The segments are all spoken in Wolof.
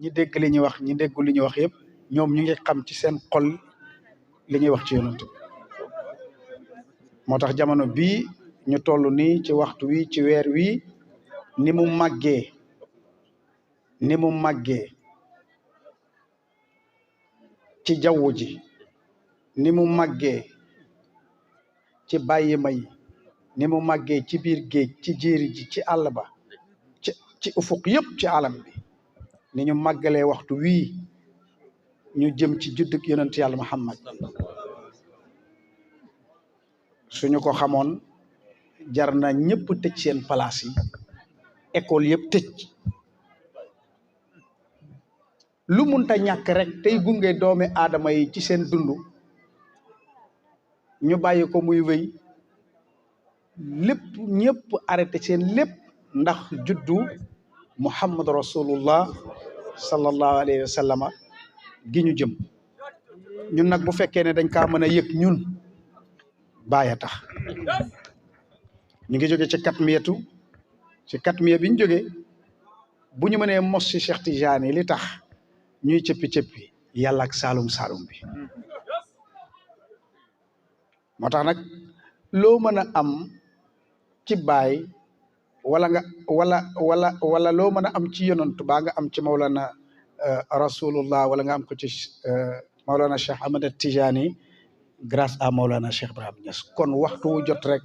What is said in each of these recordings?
ñi dégg li ñuy wax ñi déggu li ñuy wax yëpp ñoom ñu ngi xam ci seen xol li ñuy wax ci yonent moo tax jamono bii ñu toll nii ci waxtu wi ci weer wi ni mu màggee ci jaww ji ni mu màggee ci bàyyi may ni mu màggee ci biir géej ci jéeri ji ci àll ba ci ufuq yëpp ci alam bi ni ñu màggalee waxtu wii ñu jëm ci juddug yonent yàlla Muhammad suñu ko xamoon jar na ñëpp tëj seen place yi école yëpp tëj lu munta ñàkk rek tey gunge doomi aadama yi ci seen dund ñu bàyyi ko muy wéy lépp ñëpp arrêté seen lépp ndax juddu Muhammad rasulullah sallallahu alayhi wa sallama gi ñu jëm ñun nag bu fekkee ne dañ kaa mën a yëg ñun bàyyi tax ñu ngi jóge ci katmiya bi ñu jóge bu ñu mënee mos ci Cheikh Tidiane li tax ñuy cëppi yàlla ak saalum bi moo tax nag loo mën a am ci baay wala loo mën a am ci yonantu baa nga am ci Mawlana rasulullah wala nga am ko ci Mawlana Cheikh Ahmad Tijani grâce à Mawlana Cheikh Ibrahim Niass kon waxtu wu jot rek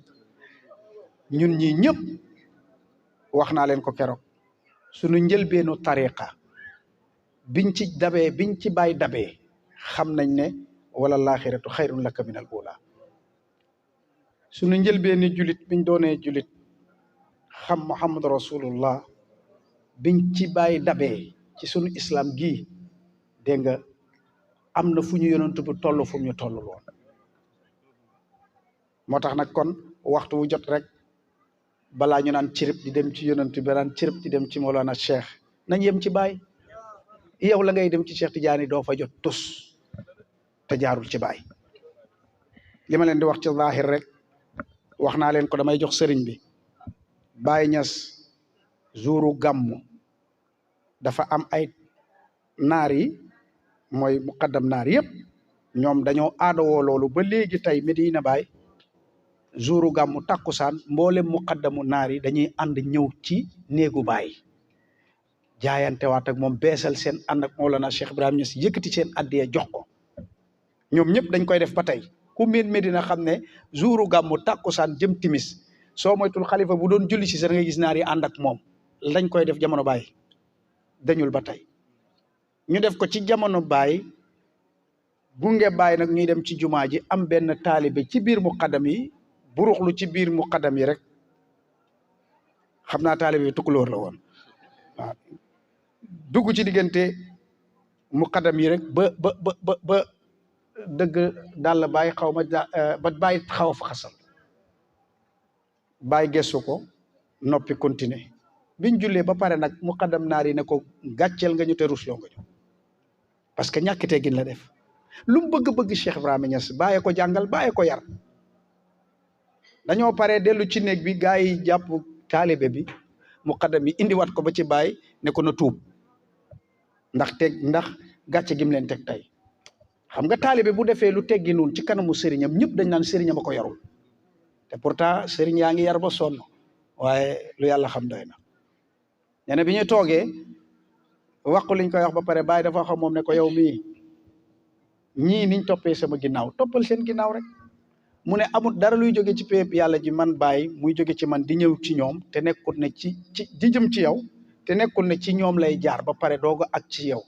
ñun ñi ñëpp wax naa leen ko keroog suñu njëlbeenu tariqa biñ ci bàyyi dabee xam nañ ne wala laaxiratu xayrun laka min al ula suñu njëlbeeni julit biñ doonee julit xam Muhammad rasulullah biñ ci bàyyi dabee ci sunu islam gii dégg nga am na fu ñu yonantu bu toll fu ñu toll woon moo tax nag kon waxtu wu jot rek balaa ñu naan cirib di dem ci yonantu bi naan cirib di dem ci Mawlana Cheikh nañ yem ci baay yow la ngay dem ci Cheikh Tidiane doo fa jot tus te jaarul ci baay li ma leen di wax ci zahir rek wax naa leen ko damay jox sëriñ bi Baay Ñas jouru gàmmu dafa am ay naar yi mooy muqaddam naar yëpp ñoom dañoo aadawoo loolu ba léegi tey Medina Baay jouru gàmmu takkusaan mboolem muqaddamu naar yi dañuy ànd ñëw ci néegu baay jaayante waat ak moom beesal seen ànd ak Mawlana Cheikh Ibrahim Niass yëkkati seen addiya jox ko ñoom ñëpp dañ koy def ba tey ku miin Medina xam ne jouru gàmmu takkusaan jëm timis soo moytul xalifa bu doon julli si sa nga gis naar yi ànd ak moom lañ koy def jamono baay dañul ba tey ñu def ko ci jamono baay gunge baay nag ñuy dem ci jumaa ji am benn taalibe ci biir muqaddam yi buruxlu ci biir muqaddam yi rek xam naa taalibe bi tukulóor la woon waaw dugg ci diggante muqaddam yi rek ba dëgg daal baay xaw ma ba baay xaw fa xasal baay gestu ko noppi continuer biñ jullee ba pare nag muqaddam naar yi ne ko gàcceel nga ñu te rusloo nga ñu parce que ñàkk teggin la def lu mu bëgg-bëgg Cheikh Ibrahima Niass bàyyi ko jàngal bàyyi ko yar dañoo pare dellu ci néeg bi gaa yi jàpp taalibe bi muqaddam yi indiwaat ko ba ci baay ne ko na tuub ndax gàcce gim leen teg tey xam nga taalibe bu defee lu teggi noonu ci kanamu sëriñam ñëpp dañ naan sëriñam a ko yarul te pourtant sëriñ yaa ngi yar ba sonn waaye lu yàlla xam doy na ñene bi ñu toogee wax liñ koy wax ba pare baay dafa xam moom ne ko yow mii ñii niñ toppee sama ginnaaw toppal seen ginnaaw rek mu ne amul dara luy jóge ci péeb yàlla ji man baay muy jóge ci man di ñëw ci ñoom te nekkul ne di jëm ci yow te nekkul ne ci ñoom lay jaar ba pare dooga ak ci yow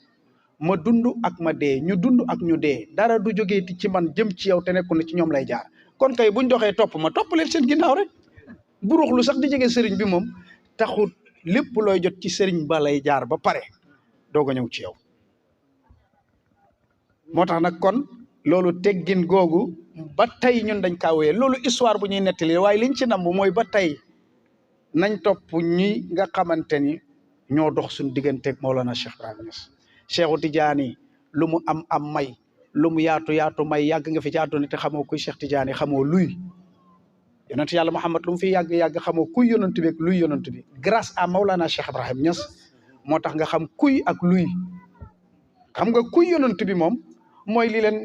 ma dund ak ma dee ñu dund ak ñu dee dara du jógee ci man jëm ci yow te nekkul ne ci ñoom lay jaar kon kay buñ doxee topp ma topp leen seen ginnaaw rek buruxlu sax di jege sëriñ bi moom taxut lépp looy jot ci sëriñ ba lay jaar ba pare doog a ñëw ci yow moo tax nag kon loolu teggin googu ba tey ñun dañ kaa wéyee loolu histoire bu ñuy nettali waaye liñ ci namm mooy ba tey nañ topp ñi nga xamante ni ñoo dox suñu digganteeg Mawlana Cheikh Ibrahima Niass Cheikhu Tidiane lu mu am may lu mu yaatu may yàgg nga fi ci àdduna te xamoo kuy Cheikh Tidiane xamoo luy yonent yàlla Muhammad lu mu fi yàgg xamoo kuy yonent bi ak luy yonent bi grâce à Mawlana Cheikh Ibrahim Niass moo tax nga xam kuy ak luy xam nga kuy yonent bi moom mooy li leen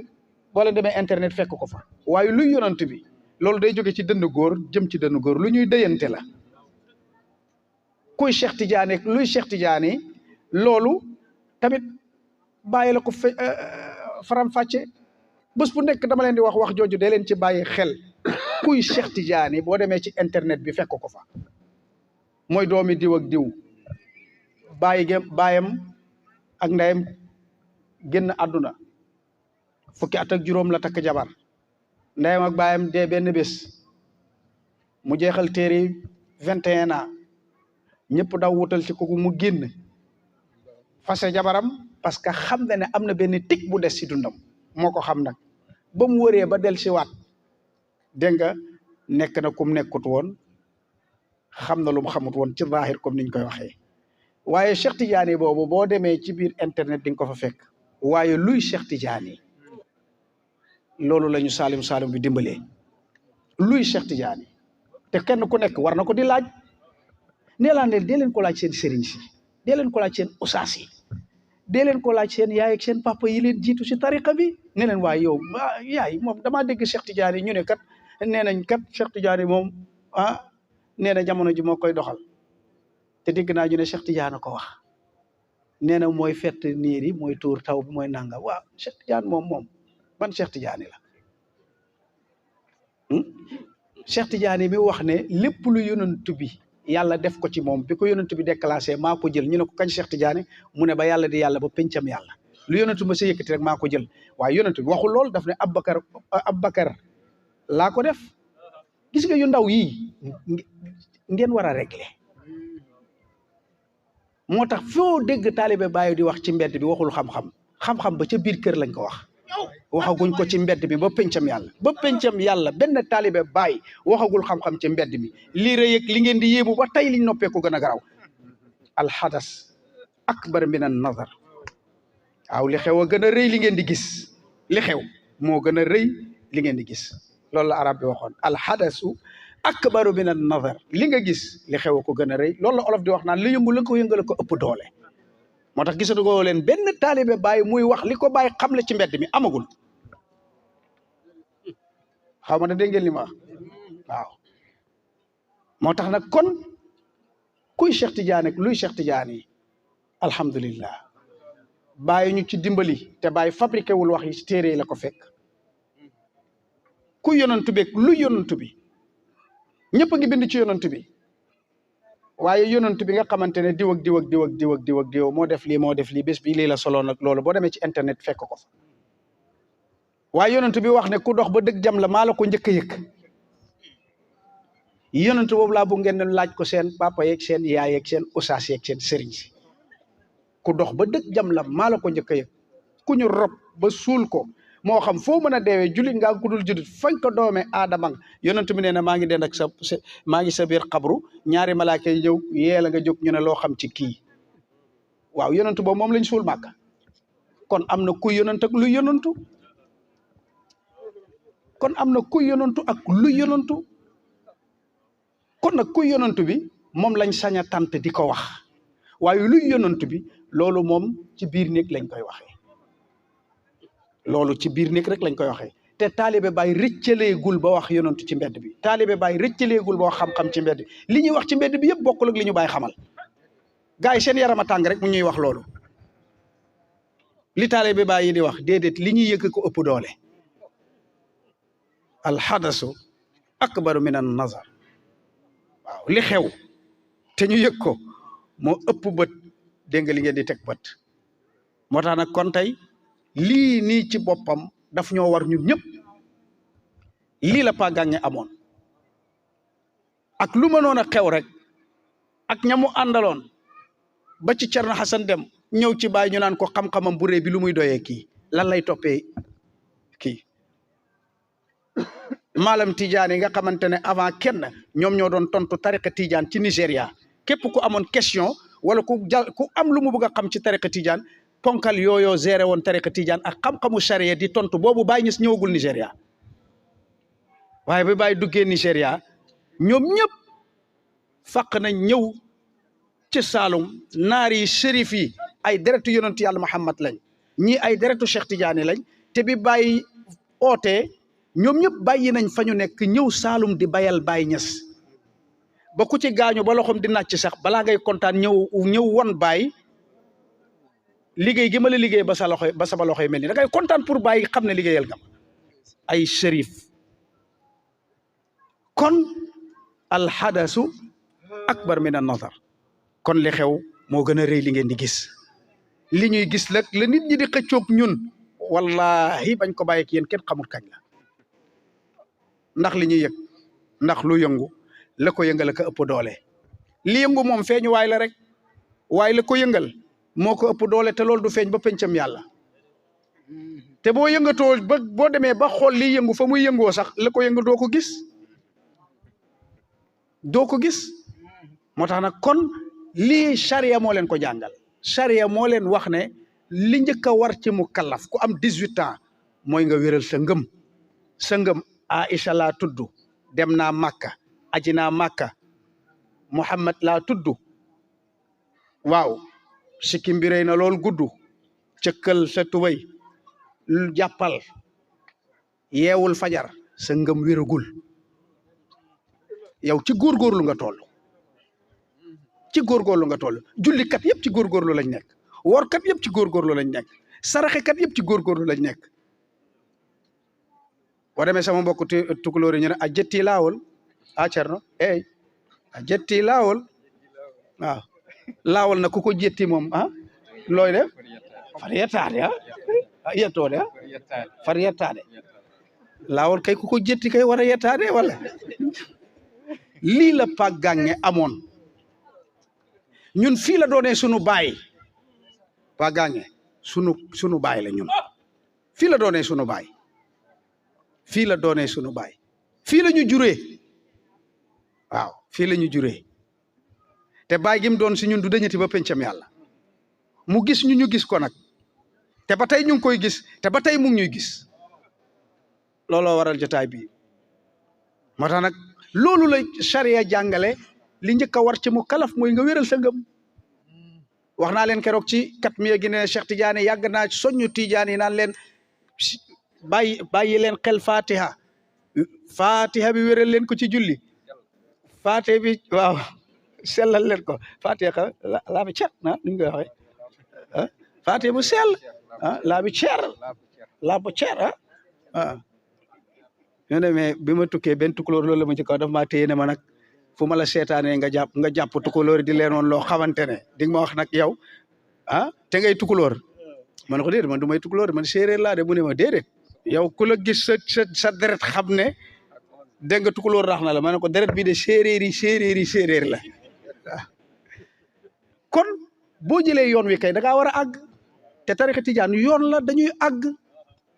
boo leen demee internet fekk ko fa waaye luy yonent bi loolu day jóge ci dënn góor jëm ci dënn góor lu ñuy dëyante la kuy Cheikh Tidiane luy Cheikh Tidiane loolu tamit bàyyi la ko faram fàcce bés bu nekk dama leen di wax jooju dee leen ci bàyyi xel kuy Cheikh Tidiane boo demee ci internet bi fekk ko fa mooy doomi diw ak diw baayam ak ndeyam génn àdduna fukki at ak juróom la takk jabar ndeyam ak baayam dee benn bés mu jeexal téere 21 ans ñëpp daw wutal ci kooku mu génn fase jabaram parce que xam na ne am na benn tig bu des ci dundam moo ko xam nag ba mu wëree ba del si waat dégg nga nekk na kum nekkut woon xam na lu mu xamut woon ci zaahir comme niñ koy waxee waaye Cheikh Tidiane boobu boo demee ci biir internet di nga ko fa fekk waaye luy Cheikh Tidiane loolu la ñu Saalum bi dimbalee luy Cheikh Tidiane te kenn ku nekk war na ko di laaj nee laa ne dee leen ko laaj seen sëriñ si dee leen ko laaj seen usaas yi dee leen ko laaj seen yaay ak seen papa yi leen jiitu si tariqa bi ne leen waaye yow yaay moom damaa dégg Cheikh Tidiane ñu ne kat nee nañ kat Cheikh Tidiane moom nee na jamono ji moo koy doxal te dégg naa ñu ne Cheikh Tidiane ko wax nee na mooy fett niir yi mooy tuur taw bi mooy nanga waaw Cheikh Tidiane moom ban Cheikh Tidiane la Cheikh Tidiane mi wax ne lépp lu yonent bi yàlla def ko ci moom bi ko yonent bi déclassé maa ko jël ñu ne ko kañ Cheikh Tidiane mu ne ba yàlla di yàlla ba pencam yàlla lu yonent ma sa yëkkati rek maa ko jël waaye yonent bi waxul lool daf ne Abubakar laa ko def gis nga yu ndaw yii ngeen war a régler moo tax foo dégg taalibe Baay di wax ci mbedd bi waxul xam-xam ba ca biir kër lañ ko wax waxaguñ ko ci mbedd mi ba pencam yàlla benn taalibe Baay waxagul xam-xam ci mbedd mi lii rëy ak li ngeen di yéemu ba tey liñ noppee ko gën a garaw alxadas akbar min an nazar waaw li xew a gën a rëy li ngeen di gis li xew moo gën a rëy li ngeen di gis loolu la arab bi waxoon alxadasu akbaru min an nazar li nga gis li xew a ko gën a rëy loolu la olof di wax naan li yëngu la ko yëngale ko ëpp doole moo tax gisatu ko leen benn taalibe Baay muy wax li ko Baay xam le ci mbedd mi amagul xaw ma ne dégg ngeen li ma wax waaw moo tax nag kon kuy Cheikh Tidiane ak luy Cheikh Tidiane yi alhamdulillah Baay ñu ci dimbali te Baay fabriqué wul wax yi ci téere yi la ko fekk ku yonantu beeg luy yonantu bi ñëpp a ngi bind ci yonantu bi waaye yonantu bi nga xamante ne diw ak diw ak diw ak diw ak diw ak diw moo def lii bés bi lii la solo nag loolu boo demee ci internet fekk ko fa waaye yonantu bi wax ne ku dox ba dëgg jam la maa la ko njëkk a yëg yonantu boobu laa bu ngeen laaj ko seen papa yeeg seen yaay yeeg seen usaas yeeg seen sëriñ si ku dox ba dëgg jam la maa la ko njëkk a yëg ku ñu rob ba suul ko moo xam foo mën a deewee julit ngaa ku dul julit fañ ko doomee aadama yonent bi nee na maa ngi den ak maa ngi sa biir xabru ñaari malaaka yi ñëw yee la nga jóg ñu ne loo xam ci kii waaw yonent boobu moom lañ suul màkk kon am na kuy yonent ak luy yonentu kon am na kuy yonentu ak luy yonentu kon nag kuy yonentu bi moom lañ sañ a tant di ko wax waaye luy yonentu bi loolu moom ci biir néeg lañ koy waxee loolu ci biir néeg rek lañ koy waxee te taalibe Baay rëccaleegul ba wax yonantu ci mbedd bi taalibe Baay rëccaleegul ba wax xam-xam ci mbedd li ñuy wax ci mbedd bi yëpp bokkul ak li ñu Baay xamal gars yi seen yarama tàng rek mu ñuy wax loolu li taalibe Baay yi di wax déedéet li ñuy yëg ko ëpp doole alxadasu akbaru min an nazar waaw li xew te ñu yëg ko moo ëpp bët dégg nga li ngeen di teg bët moo tax nag kon tey lii nii ci boppam daf ñoo war ñun ñëpp lii la Pa Gànge amoon ak lu mënoon a xew rek ak ñamu àndaloon ba ci Cerno Xasan Dem ñëw ci Baay ñu naan ko xam-xamam bu rëy bi lu muy doyee kii lan lay toppee kii Maalam Tidiane yi nga xamante ne avant kenn ñoom ñoo doon tontu tariqa Tidiane ci Nigéria képp ku amoon question wala ku am lu mu bëgg a xam ci tariqa Tidiane ponkal yooyoo géré woon tariqa Tidiane ak xam-xamu charia di tontu boobu Baay Ñas ñëwagul Nigéria waaye ba Baay duggee Nigéria ñoom ñëpp faq nañ ñëw ci Saalum naar yi shérif yi ay deretu yonent yàlla Muhammad lañ ñii ay deretu Cheikh Tidiane lañ te bi Baye ootee ñoom ñëpp bàyyi nañ fa ñu nekk ñëw Saalum di bayal Baye Niass ba ku ci gaañu ba loxoom di nàcc sax balaa ngay kontaan ñëw won Baye liggéey gi ma la liggéey ba sama loxoy mel ni da ngay kontaan pour Baye xam ne liggéeyal nga ay shérif kon alxadasu akbar min an nazar kon li xew moo gën a rëy li ngeen di gis li ñuy gis la nit ñi di xëccoog ñun wallahi bañ ko bàyyi ak yéen kenn xamul kañ la ndax li ñuy yëg ndax lu yëngu la ko yëngal ko ëpp doole li yëngu moom feeñu waay la rek waaye la ko yëngal moo ko ëpp doole te loolu du feeñ ba pencam yàlla te boo yëngatoo ba boo demee ba xool li yëngu fa muy yëngoo sax la ko yëngu doo ko gis moo tax nag kon lii charia moo leen ko jàngal charia moo leen wax ne li njëkk a war ci mu kallaf ku am 18 ans mooy nga wéral sa ngëm Aïcha laa tudd dem naa Makka aji naa Makka Muhammad laa tudd waaw sikkim bi rëy na lool gudd cëkkal sa tubay jàppal yeewul fajar sa ngëm wéragul yow ci góorgóorlu nga toll jullikat yëpp ci góorgóorlu lañ nekk woorkat yëpp ci góorgóorlu lañ nekk saraxekat yëpp ci góorgóorlu lañ nekk boo demee sama mbokk tukulóor yi ñu ne a jetti laawol a cerno a jetti laawol waaw laawol na ku ko jetti moom looy def far yettaade yettoode far yettaade laawol kay ku ko jetti kay war a yettaade wala lii la Pak Gange amoon ñun fii la doonee sunu baay Pak Gange sunu baay la ñun fii la doonee sunu baay fii la doonee sunu baay fii la ñu juree waaw fii la ñu juree te baay gi mu doon si ñun du dañati ba pencam yàlla mu gis ñu gis ko nag te ba tey ñu ngi koy gis te ba tey mu ngi ñuy gis looloo waral jotaay bi moo tax nag loolu la charia jàngale li njëkk a war ci mu kalaf mooy nga wéral sa ngëm wax naa leen keroog ci kat mi gi ne Cheikh Tidiane yàgg naa soññu Tidiane yi naan leen bàyyi leen xel fatiha bi wéral leen ko ci julli fatiha bi waaw sellal leen ko fatiha laa bi cer nuñ koy waxe fatiha bu sell laa bi cer laa bu cer ñu ne mais bi ma tukkee benn tukulóor loolu la ma ci kaw daf maa téye ne ma nag fu ma la seetaanee nga jàpp tukulóor di leen woon loo xamante ne di nga ma wax nag yow te ngay tukulóor ma ne ko déedéet man du may tukulóor man séeréer laa de mu ne ma déedéet yow ku la gis sa deret xam ne dégg nga tukulóor rax na la ma ne ko deret bi de séeréer la waaw kon boo jëlee yoon wi kay da ngaa war a àgg te tarixa tijaan yoon la dañuy àgg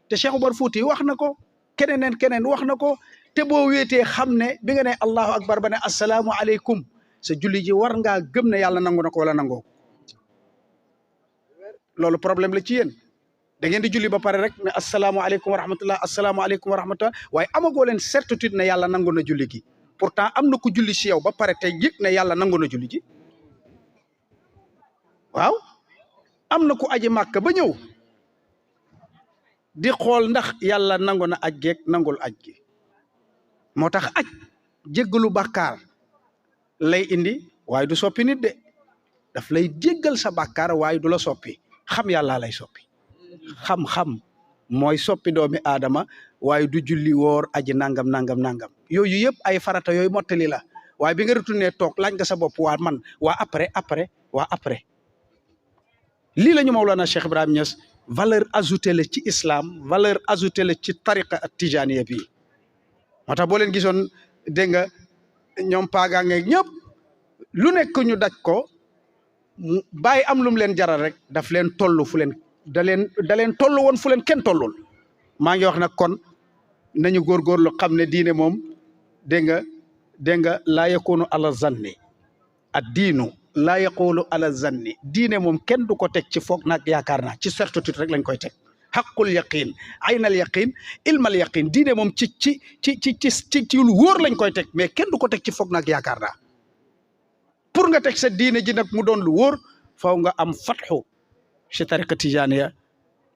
te Cheikh Omar Fouti wax na ko keneen wax na ko te boo wéetee xam ne bi nga ne allahu akbar ba ne asalaamu aleykum sa julli ji war ngaa gëm ne yàlla nangu na ko wala nangoo loolu problème la ci yéen da ngeen di julli ba pare rek ne asalaamaaleykum wa rahmatullah asalaamaaleykum wa rahmatullah waaye amagoo leen certitude ne yàlla nangu na julli gi pourtant am na ku julli si yow ba pare te yëg ne yàlla nangu na julli ji waaw am na ku aji màkk ba ñëw di xool ndax yàlla nangu na aj geeg nangul aj gi moo tax aj jéggalu bàkkaar lay indi waaye du soppi nit de daf lay jéggal sa bàkkaar waaye du la soppi xam yàlla lay soppi xam-xam mooy soppi doomi aadama waaye du julli woor aji nangam yooyu yëpp ay farata yooyu mottali la waaye bi nga retourné toog laaj nga sa bopp waa man waa après lii la ñu Mawlana Cheikh Ibrahim Niass valeur ajoutée la ci islam valeur ajoutée la ci tariqa tijaniya bi moo tax boo leen gisoon dégg nga ñoom paagaange ñëpp lu nekk ñu daj ko bàyyi am lum leen jaral rek daf leen toll fu leen da leen toll woon fu leen kenn tollul maa ngi wax nag kon nañu góorgóorlu xam ne diine moom dégg nga laa yakunu ala zanni ad diinu laa yaqulu ala zanni diine moom kenn du ko teg ci foog nag yaakaar naa ci certitude rek lañ koy teg xaqul yaqin aynal yaqin ilmal yaqin diine moom ci lu wóor lañ koy teg mais kenn du ko teg ci foog nag yaakaar naa pour nga teg sa diine ji nag mu doon lu wóor faw nga am fatxu ci tariqa tijaniya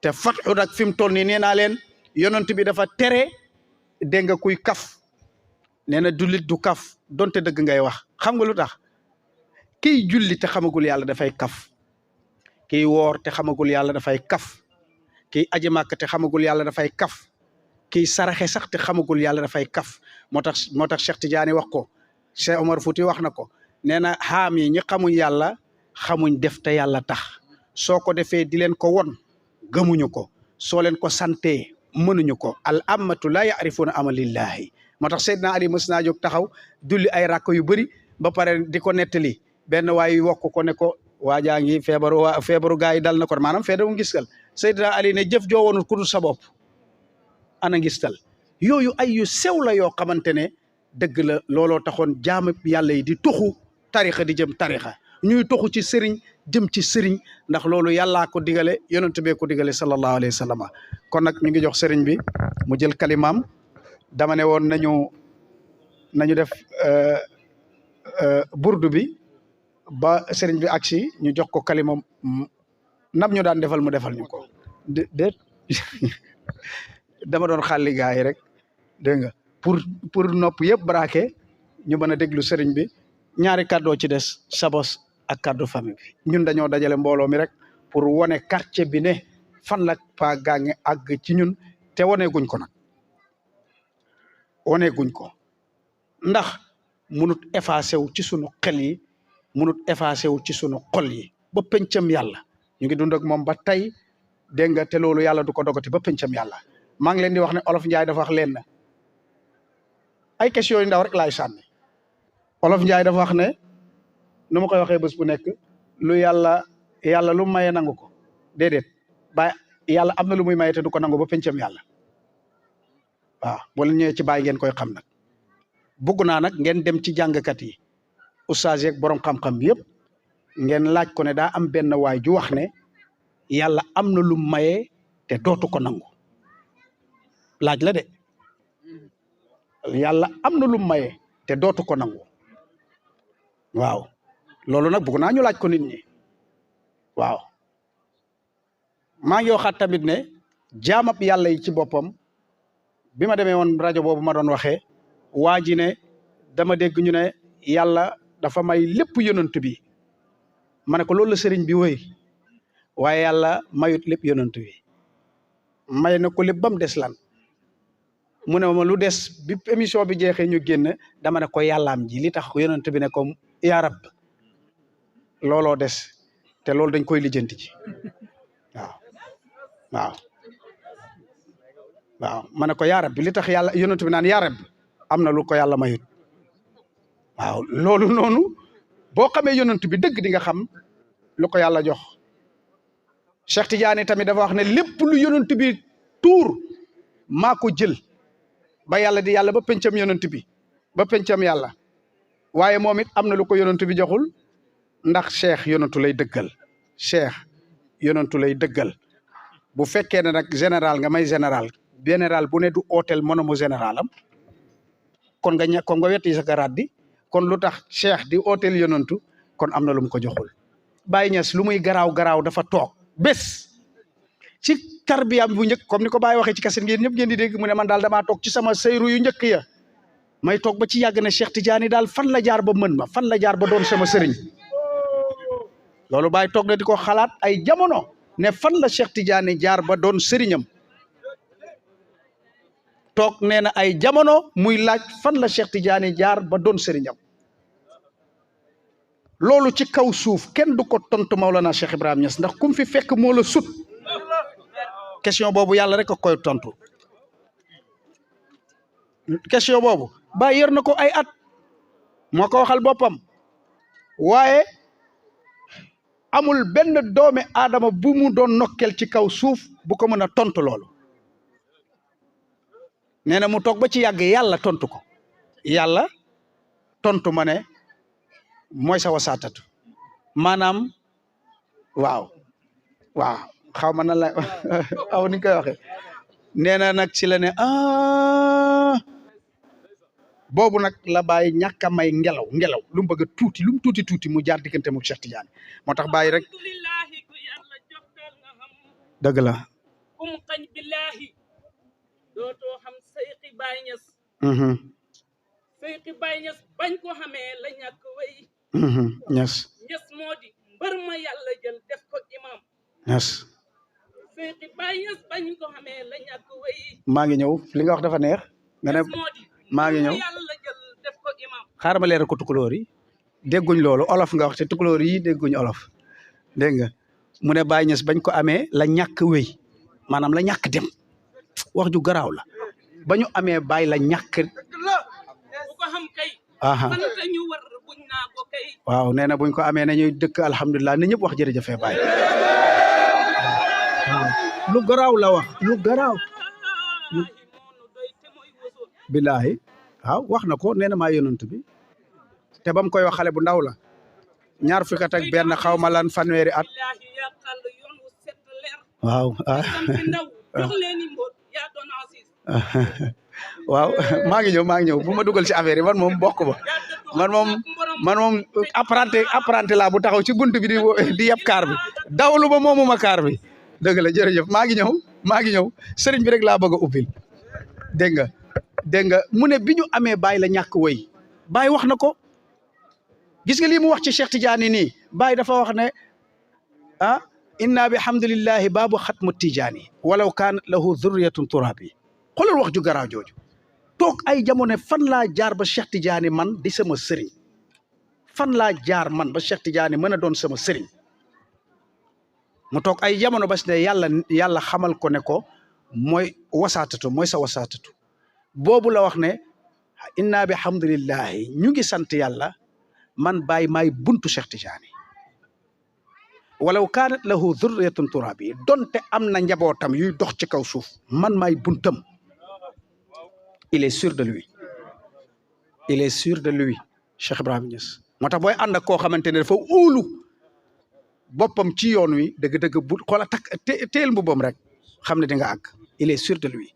te fatxu nag fi mu toll nii nee naa leen yonent bi dafa tere dégg nga kuy kaf nee na jullit du kaf donte dëgg ngay wax xam nga lu tax kiy julli te xamagul yàlla dafay kaf kiy woor te xamagul yàlla dafay kaf kiy aji màkk te xamagul yàlla dafay kaf kiy saraxe sax te xamagul yàlla dafay kaf moo tax Cheikh Tidiane wax ko Cheikh Omar Fouti wax na ko nee na xaam yi ñi xamuñ yàlla xamuñ def te yàlla tax soo ko defee di leen ko won gëmuñu ko soo leen ko santee mënuñu ko al ammatu la yaarifuuna amalillahi moo tax Seydina Ali mës naa jóg taxaw julli ay rakk yu bëri ba pare di ko nettali benn waay wokk ko ne ko waajaa ngi feebaru gaa yi dal na ko maanaam feebaru ngistal Seydina Ali ne jëf joo woonul ku dul sa bopp ana ngistal yooyu ay yu sew la yoo xamante ne dëgg la looloo taxoon jaam yàlla yi di tuxu tarixa di jëm tarixa ñuy tuxu ci sëriñ jëm ci sëriñ ndax loolu yàllaa ko digale yonent bee ko digale sallallahu alayhi wa sallam kon nag ñu ngi jox sëriñ bi mu jël kalimaam dama ne woon nañu def burdu bi ba sëriñ bi agsi ñu jox ko kalimam nam ñu daan defal mu defal ñu ko déet dama doon xàlli gaa yi rek dégg nga pour nopp yëpp braqué ñu mën a déglu sëriñ bi ñaari kàddoo ci des sabos ak kàddu famille bi ñun dañoo dajale mbooloo mi rek pour wane quartier bi ne fan la pa gaange àgg ci ñun te waneeguñ ko nag waneeguñ ko ndax munut effacé wu ci sunu xel yi munut effacé wu ci sunu xol yi ba pencam yàlla ñu ngi dund ak moom ba tey dégg nga te loolu yàlla du ko dogati ba pencam yàlla maa ngi leen di wax ne olof Njaay dafa wax leen na ay question yu ndaw rek laay sànni olof Njaay dafa wax ne nu ma koy waxee bés bu nekk lu yàlla lu maye nangu ko déedéet ba yàlla am na lu muy maye te du ko nangu ba pencam yàlla waaw boo leen ñëwee ci bàyyi ngeen koy xam nag bugg naa nag ngeen dem ci jàngkat yi ustaas yeeg borom xam-xam bi yëpp ngeen laaj ko ne daa am benn waay ju wax ne yàlla am na lu maye te dootu ko nangu laaj la de yàlla am na lu maye te dootu ko nangu waaw loolu nag bëgg naa ñu laaj ko nit ñi waaw maa ngi waxaat tamit ne jaamab yàlla yi ci boppam bi ma demee woon rajo boobu ma doon waxee waa ji ne dama dégg ñu ne yàlla dafa may lépp yonent bi ma ne ko loolu la sëriñ bi woy waaye yàlla mayut lépp yonent bi may na ko lépp ba mu des lan mu ne ma lu des bi émission bi jeexee ñu génn dama ne ko yàllaam ji li tax yonent bi ne ko yaa rab looloo des te loolu dañ koy lijjanti ci waaw ma ne ko yaa rab bi li tax yàlla yonent bi naan yaa rab am na lu ko yàlla mayut waaw loolu noonu boo xamee yonent bi dëgg di nga xam lu ko yàlla jox Cheikh Tidiane tamit dafa wax ne lépp lu yonent bi tuur maa ko jël ba yàlla di yàlla ba pencam yonent bi ba pencam yàlla waaye moom it am na lu ko yonent bi joxul ndax cheikh yonentu lay dëggal cheikh yonentu lay dëggal bu fekkee ne nag général nga may général bu ne du hôtel monomu général am kon nga wetti sa garaat di kon lu tax cheikh di hôtel yonentu kon am na lu mu ko joxul Baye Niass lu muy garaaw dafa toog bés ci tarbiyaam bu njëkk comme ni ko Baye waxee ci kaset ngeen ñëpp ngeen di dégg mu ne man daal damaa toog ci sama seyru yu njëkk ya may toog ba ci yàgg ne Cheikh Tidiane daal fan la jaar ba mën ma fan la jaar ba doon sama sëriñ loolu Baye toog na di ko xalaat ay jamono ne fan la Cheikh Tidiane jaar ba doon sëriñam toog nee na ay jamono muy laaj fan la Cheikh Tidiane jaar ba doon sëriñam loolu ci kaw suuf kenn du ko tontu Maulana Cheikh Ibrahim Niass ndax kum fi fekk moo la sut question boobu yàlla rek a koy tontu question boobu Baye yor na ko ay at moo ko waxal boppam waaye amul benn doomi aadama bu mu doon nokkel ci kaw suuf bu ko mën a tontu loolu nee na mu toog ba ci yàgg yàlla tontu ko yàlla tontu ma ne mooy sa wasaatatu maanaam waaw xaw ma na la aw ni koy waxe nee na nag ci la ne boobu nag la Baye ñàkk a may ngelaw lu mu bëgg a tuuti lu mu tuuti mu jaar diggante mu Cheikh Tidiane moo tax Baye rek dëgg la Seydi Baye Niass bañ ko xamee la ñàkk way Niass Niass moo di mbër ma yàlla jël def ko imam Niass Seydi Baye Niass bañ ko xamee la ñàkk way maa ngi ñëw li nga wax dafa neex nga ne moo di maa ngi ñëw yàlla jël def ko imam xaaral ma leeral ko tukulóor yi dégguñ loolu olof nga wax te tukulóor yi dégguñ olof dégg nga mu ne Baye Niass bañ ko amee la ñàkk wéy maanaam la ñàkk dem wax ju garaaw la ba ñu amee Baye la ñàkk bu ko xam kay aha sant ñu war buñ naa ko kay waaw nee na buñ ko amee nañuy dëkk alhamdulilah ne ñëpp wax jërëjëfee Baye lu garaaw la wax lu garaaw moonu doy te mooy wosoon billaahi waaw wax na ko nee na maa yonent bi te ba mu koy wax xale bu ndaw la ñaar fukki at ak benn xaw ma lan fanweeri at billaahi yàqal yoon wu set leer waaw sampi ndaw jox leen i mbóot yaa doon Aziz waaw maa ngi ñëw bu ma dugal ci affaire yi man moom bokk ba man moom apprenti laa bu taxaw ci bunt bi di yeb kaar bi dawlu ba moomuma kaar bi dëgg la jërëjëf maa ngi ñëw sëriñ bi rek laa bëgg a ubbil dégg nga mu ne bi ñu amee Baye la ñàkk woy Baye wax na ko gis nga lii mu wax ci Cheikh Tidiane nii Baye dafa wax ne ah inna bi hamdulillahi baabu xatmu Tidiane walaw kaanat lahu dhurriyatun turabi xoolal wax ju garaaw jooju toog ay jamono fan laa jaar ba Cheikh Tidiane man di sama sëriñ fan laa jaar man ba Cheikh Tidiane mën a doon sama sëriñ mu toog ay jamono bas ne yàlla xamal ko ne ko mooy wasaatatu mooy sa wasaatatu boobu la wax ne inna bi hamdulillahi ñu ngi sant yàlla man Baye maay buntu Cheikh Tidiane walaw kaanat lahu dhurriyatun turabi donte am na njabootam yuy dox ci kaw suuf man maay buntam il est sûr de lui Cheikh Ibrahima Niass moo tax booy ànd ak koo xamante ne dafa óolu boppam ci yoon wi dëgg-dëgg bu xoola teel mbubbam rek xam ne di nga àgg il est sûr de lui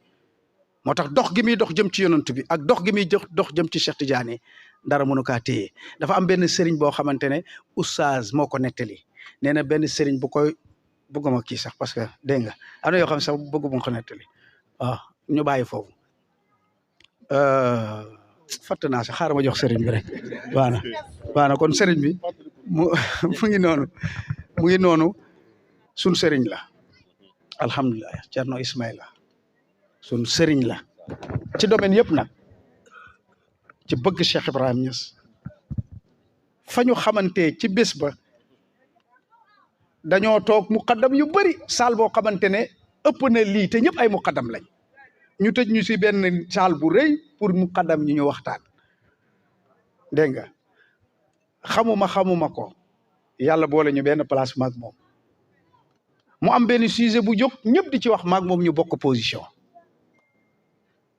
moo tax dox gi muy dox jëm ci yonent bi ak dox gi muy dox jëm ci Cheikh Tidiane dara mënu kaa téye dafa am benn sëriñ boo xamante ne oustaz moo ko nettali nee na benn sëriñ bu koy bëgguma kii sax parce que dégg nga am na yoo xam sax bëgguma ko nettali waaw ñu bàyyi foofu fatt naa sax xaaral ma jox sëriñ bi rek waana kon sëriñ bi mu ngi noonu sun sëriñ la alhamdulilah Cerno Ismaïla sun sëriñ la ci domaine yëpp nag ci bëgg Cheikh Ibrahima Niass fa ñu xamante ci bés ba dañoo toog muqaddam yu bëri saal boo xamante ne ëpp na lii te ñëpp ay muqaddam lañ ñu tëj ñu si benn saal bu rëy pour muqaddam ñu waxtaan dégg nga xamuma ko yàlla boole ñu benn place maag moom mu am benn sujet bu jóg ñëpp di ci wax maag moom ñu bokk position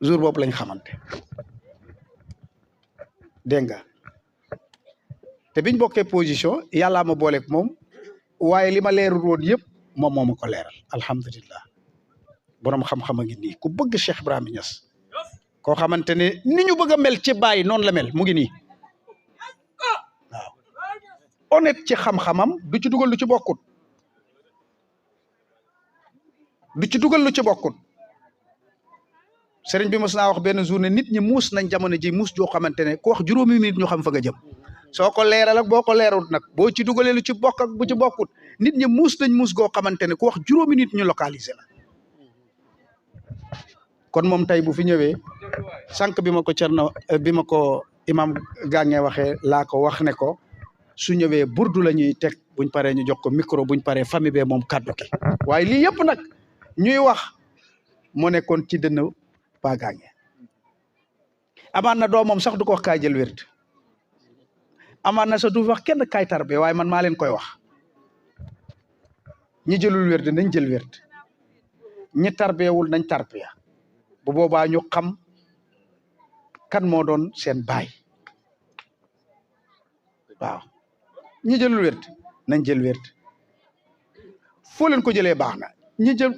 jour boobu lañ xamante dégg nga te biñ bokkee position yàllaa ma booleeg moom waaye li ma leerul woon yëpp moom moo ma ko leeral alhamdulillah borom xam-xam a ngi nii ku bëgg Cheikh Ibrahima Niass koo xamante ne ni ñu bëgg a mel ci Baye noonu la mel mu ngi nii waaw honnête ci xam-xamam du ci dugal lu ci bokkut sëriñ bi mos naa wax benn journée nit ñi muus nañ jamono ji muus joo xamante ne ku wax juróomi minute ñu xam fa nga jëm soo ko leeral ak boo ko leerul nag boo ci dugalee lu ci bokk ak bu ci bokkut nit ñi muus nañ muus goo xamante ne ku wax juróomi nit ñu localiser la kon moom tey bu fi ñëwee sànq bi ma ko imam Gànge waxee laa ko wax ne ko su ñëwee burdu la ñuy teg buñ paree ñu jox ko micro buñ paree famille bee moom kàddu ki waaye lii yëpp nag ñuy wax moo nekkoon ci dënn Pa Gànge amaan na doomam sax du ko wax kaay jël wérd amaan na sax du wax kenn kaay tarbe waaye man maa leen koy wax ñi jëlul wérd nañ jël wérd ñi tarbeewul nañ tarbiya bu boobaa ñu xam kan moo doon seen baay waaw ñi jëlul wérd nañ jël wérd foo leen ko jëlee baax na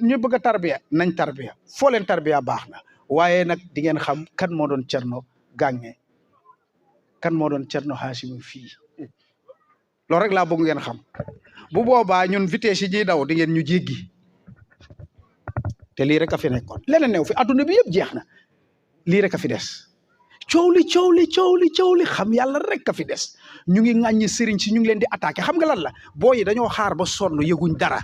ñu bëgg a tarbiya nañ tarbiya foo leen tarbiya baax na waaye nag di ngeen xam kan moo doon Cerno Gànge kan moo doon Cerno Haasimu fii loolu rek laa bëgg ngeen xam bu boobaa ñun vitesse yi ñuy daw di ngeen ñu jéggi te lii rek a fi nekkoon leneen new fi adduna bi yëpp jeex na lii rek a fi des coow li xam yàlla rek a fi des ñu ngi ŋàññi sëriñ si ñu ngi leen di attaqué xam nga lan la booyi dañoo xaar ba sonn yëguñ dara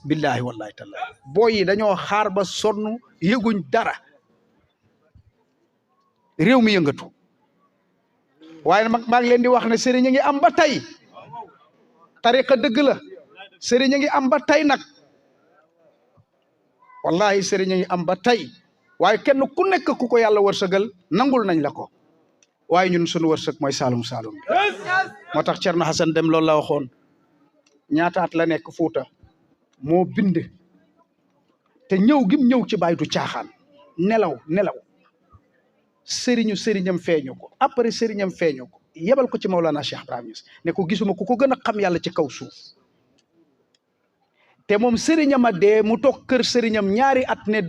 billahi wallahi taala booyi dañoo xaar ba sonn yëguñ dara réew mi yëngatu waaye nag maa ngi leen di wax ne sëriñ a ngi am ba tey tariqa dëgg la sëriñ a ngi am ba tey nag wallahi sëriñ a ngi am ba tey waaye kenn ku nekk ku ko yàlla wërsëgal nangul nañ la ko waaye ñun suñu wërsëg mooy Saalum Saalum moo tax Thierno Hassane Dème loolu la waxoon ñaata at la nekk Fuuta moo bind te ñëw gim ñëw ci baay du caaxaan nelaw sëriñam feeñu ko après sëriñam feeñu ko yebal ko ci Maulana Cheikh Ibrahima Niass ne ko gisuma ku ko gën a xam yàlla ci kaw suuf te moom sëriñam a dee mu toog kër sëriñam ñaari at ne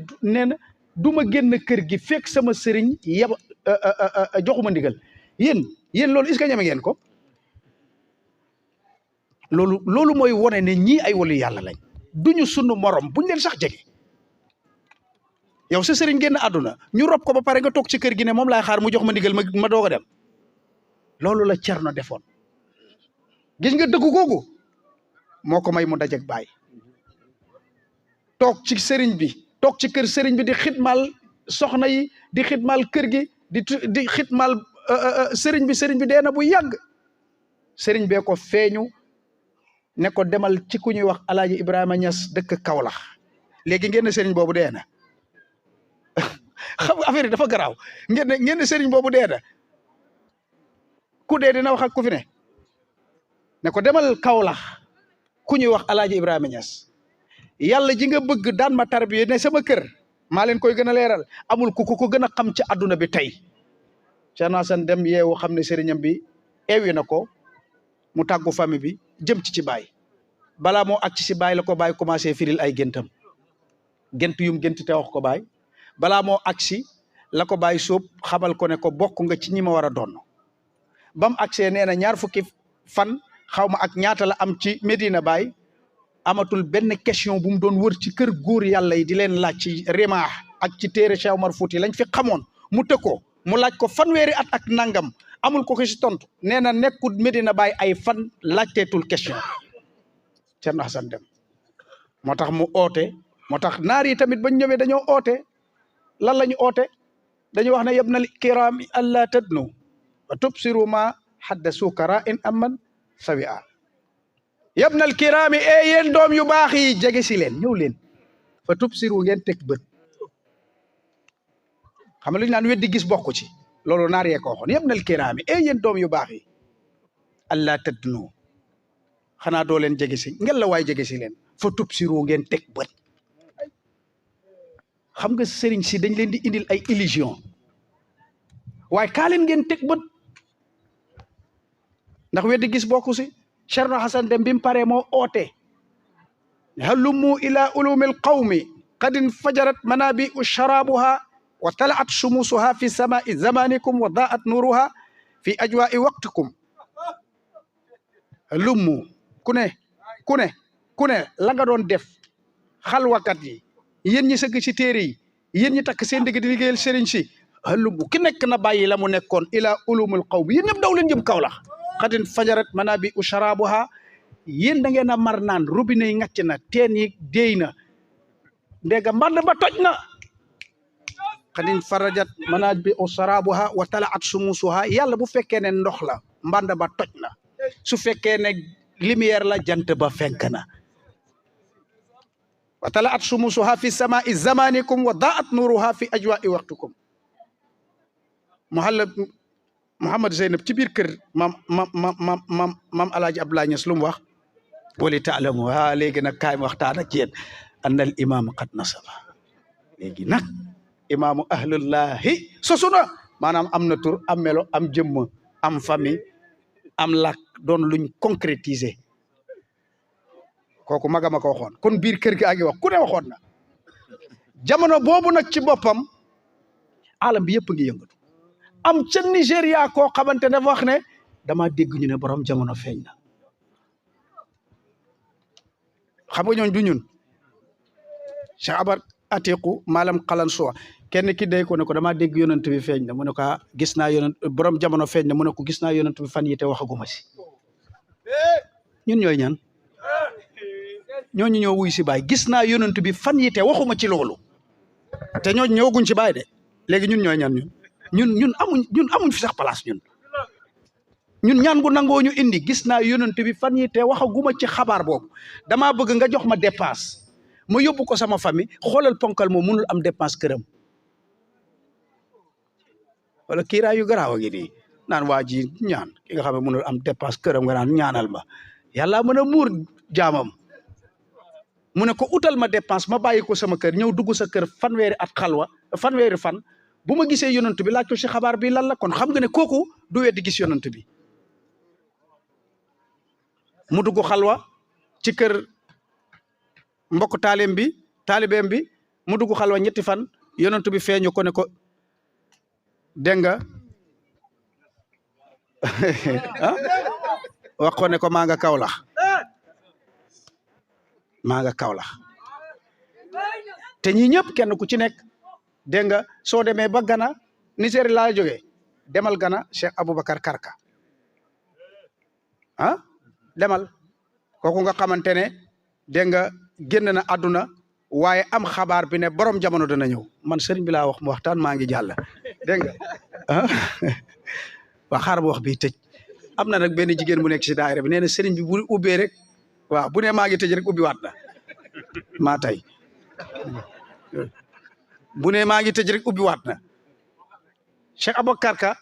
na du ma génn kër gi fekk sama sëriñ joxuma ndigal yéen loolu est-ce que ñeme ngeen ko loolu mooy wone ne ñii ay wali yàlla lañ duñu sunu morom buñ leen sax jege yow sa sëriñ génn àdduna ñu rob ko ba pare nga toog ci kër gi ne moom laay xaar mu jox ma ndigal ma doog a dem loolu la Cerno defoon gis nga dëggu googu moo ko may mu dajeg baay toog ci sëriñ bi toog ci kër sëriñ bi di xitmal soxna yi di xitmal kër gi di xitmal sëriñ bi dee na bu yàgg sëriñ bee ko feeñu ne ko demal ci ku ñuy wax Alaaji Ibrahima Niass dëkk Kaolack léegi ngeen ne sëriñ boobu dee na xam affaire yi dafa garaaw ngeen ne sëriñ boobu dee na ku dee dina wax ak ku fi ne ko demal Kaolack ku ñuy wax Alaaji Ibrahima Niass yàlla ji nga bëgg daan ma tarbiye ne sama kër maa leen koy gën a leeral amul ku ko gën a xam ci àdduna bi tey Thierno Hassane Dème yeewu xam ne sëriñam bi eewi na ko mu tàggu famille bi jëm ci baay balaa moo ak ci baay la ko baay commencé firil ay géntam gént yum gént te wax ko baay balaa moo agsi la ko baay sóob xamal ko ne ko bokk nga ci ñi ma war a doon ba mu agsee nee na ñaar fukki fan xaw ma ak ñaata la am ci Medina Baay amatul benn question bu mu doon wër ci kër góor yàlla yi di leen laaj ci rimaax ak ci téere Cheikh Omar Fouti lañ fi xamoon mu tëkkoo mu laaj ko fanweeri at ak nangam amul ko ci tontu nee na nekkul Medina Baay ay fan laajteetul question Thierno Hassane Dème moo tax mu oote moo tax naar yi tamit bañ ñëwee dañoo oote lan la ñu oote dañu wax ne yabnal kiraami alla tadnu wa tubsiru ma haddasu kara in amman sawi a yabnal kiraami yéen doom yu baax yi jege si leen ñëw leen fa tubsiru ngeen teg bët xam nga lu ñu naan weddi gis bokku ci loolu naar yee ko waxoon yabnal kiraami yéen doom yu baax yi alla tadnu xanaa doo leen jege si ngel la waay jege si leen fa tubsiru ngeen teg bët xam nga sëriñ si dañ leen di indil ay illusion waaye kaa leen ngeen teg bët ndax weddi gis bokku si Thierno Hassane Dème bi mu paree moo oote halummu ila ulumil qawmi qad infajarat manabi'u sharabuha wa talaat shumusuha fi samai zamanikum wa daat nuruha fi ajwa'i waqtikum halummu ku ne la nga doon def xalwakat yi yéen ñi sëgg ci téere yi yéen ñi takk seen digg di liggéeyal sëriñ si halummu ki nekk na bàyyi la mu nekkoon ila ulumil qawmi yéen ñëpp daw leen jëm Kaolack xadin fajarat manabi u sharabuha yéen da ngeen a mar naan robinet yi ngàcc na teen yi déy na ndega mband ba toj na xadin farajat manabi u sharabuha wa talaat sumusuha yàlla bu fekkee ne ndox la mband ba toj na su fekkee ne lumière la jant ba fenk na wa talaat sumusuha fi samai zamanikum wa daat nuruha fi ajwa'i waqtikum Mouhamad Zeynab ci biir kër maam Alaaji Abdoulaye Niass lu mu wax wali taalamu léegi nag kaay waxtaan ak yéen annal imam qad nasaba léegi nag imaamu ahlullahi sosu na maanaam am na tur am melo am jëmm am famille am làkk doon luñ concrétiser kooku magama ko waxoon kon biir kër gi a ngi wax ku ne waxoon na jamono boobu nag ci boppam alam bi yëpp ngi yëngatu am ca Nigéria koo xamante ne wax ne dama dégg ñu ne borom jamono feeñ na xam nga ñooñ du ñun Cheikh atiqu maalam xalan suwa kenn ki day ko ne ko damaa dégg yonent bi feeñ na mu ne ko gis naa yonent borom jamono feeñ na mu ne ko gis naa yonent bi fan yi te waxaguma si ñun ñooy ñan ñooñu ñoo wuy si baay gis naa yonent bi fan yi te waxuma ci loolu te ñooñu ñëwaguñ ci baay de léegi ñun ñooy ñan ñun amuñ fi sax place ñun ñaan gu nangoo ñu indi gis naa yonent bi fan yi te waxaguma ci xabaar boobu damaa bëgg nga jox ma dépense ma yóbbu ko sama famille xoolal ponkal moom mënul am dépense këram wala kiiraa yu garaaw a ngi nii naan waa ji ñaan ki nga xam ne mënul am dépense këram nga naan ñaanal ma yàlla mën a muur jaamam mu ne ko utal ma dépense ma bàyyi ko sama kër ñëw dugg sa kër fanweeri at xalwa fanweeri fan bu ma gisee yonent bi laaj ko si xabaar bi lan la kon xam nga ne kooku du weddi gis yonent bi mu dugg xalwa ci kër mbokk taalibeem bi mu dugg xalwa ñetti fan yonent bi feeñu ko ne ko dégg nga wax ko ne ko maa nga Kawlax te ñi ñëpp kenn ku ci nekk dégg nga soo demee ba Gana Niger laa jógee demal Gana Cheikh Aboubacar Karka demal kooku nga xamante ne dégg nga génn na àdduna waaye am xabaar bi ne borom jamono dana ñëw man sëriñ bi laa wax mu waxtaan maa ngi jàll dégg nga waa xaar ma wax bi tëj am na nag benn jigéen bu nekk si daayira bi nee na sëriñ bi bu ubbee rek waaw bu ne maa ngi tëj rek ubbi waat na maa tey bu ne maa ngi tëj rek ubbi waat na Cheikh Aboubacar Ka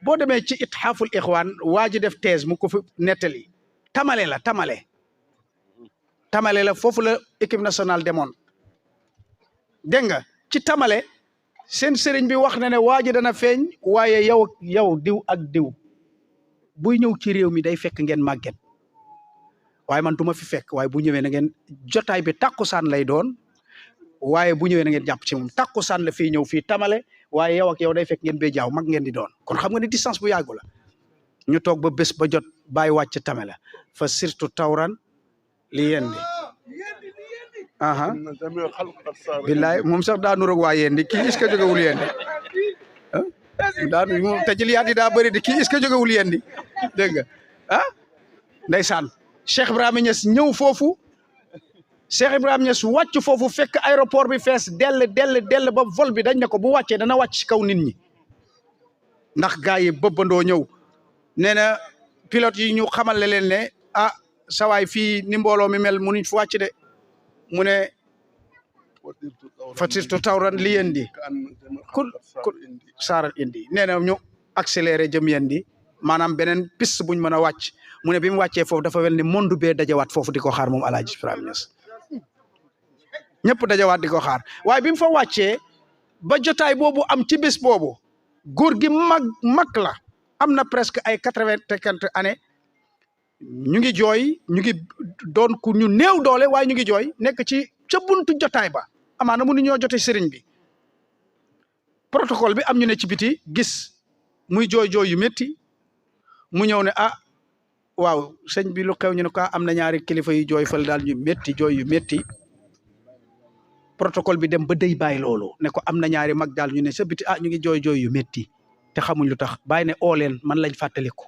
boo demee ci Ithaaful Ixwaan waa ji def thèse mu ko fi nettali tamale la foofu la équipe nationale demoon dégg nga ci tamale seen sëriñ bi wax na ne waa ji dana feeñ waaye yow diw ak diw buy ñëw ci réew mi day fekk ngeen màgget waaye man du ma fi fekk waaye bu ñëwee na ngeen jotaay bi takkusaan lay doon waaye bu ñëwee na ngeen jàpp ci moom takkusaan la fii ñëw fii tamale waaye yow ak yow day fekk ngeen bee jaaw mag ngeen di doon kon xam nga ne distance bu yàggu la ñu toog ba bés ba jot bàyyi wàcc tamale fa surtout tawran li yendi billaay moom sax daa nuroog waa yendi kii est-ce que jógewul yendi daanu te jëliyaat yi daa bëri di kii est-ce que jógewul yendi dégg nga ndeysaan Cheikh Ibrahima Niass ñëw foofu Cheikh Ibrahima Niass wàcc foofu fekk aéroport bi fees dell ba vol bi dañ ne ko bu wàccee dana wàcc ci kaw nit ñi ndax gars yi bëbbandoo ñëw nee na pilote yi ñu xamal leen ne sawaay fii ni mbooloo mi mel munuñ fu wàcc de mu ne fatirtu tawran li yendi ku saaral indi nee na ñu accéléré jëm yendi maanaam beneen piste buñ mën a wàcc mu ne bi mu wàccee foofu dafa wel ni monde bee dajawaat foofu di ko xaar moom Alaaji Ibrahima Niass ñëpp dajawaat di ko xaar waaye bi mu fa wàccee ba jotaay boobu am ci bés boobu góor gi mag la am na presque ay 80 années ñu ngi jooy ñu ngi doon ku ñu néew doole waaye ñu ngi jooy nekk ci ca buntu jotaay ba amaana mënu ñoo jote sëriñ bi protocole bi am ñu ne ci biti gis muy jooy yu métti mu ñëw ne waaw sëñ bi lu xew ñu ne ko am na ñaari kilifa yu jooy fal daal ñu métti jooy yu métti protocole bi dem ba day bàyyi loolu ne ko am na ñaari mag daal ñu ne sa biti ñu ngi jooy yu métti te xamuñ lu tax bàyyi ne oo leen man lañ fàttaliku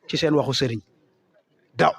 ci seen waxu sëriñ da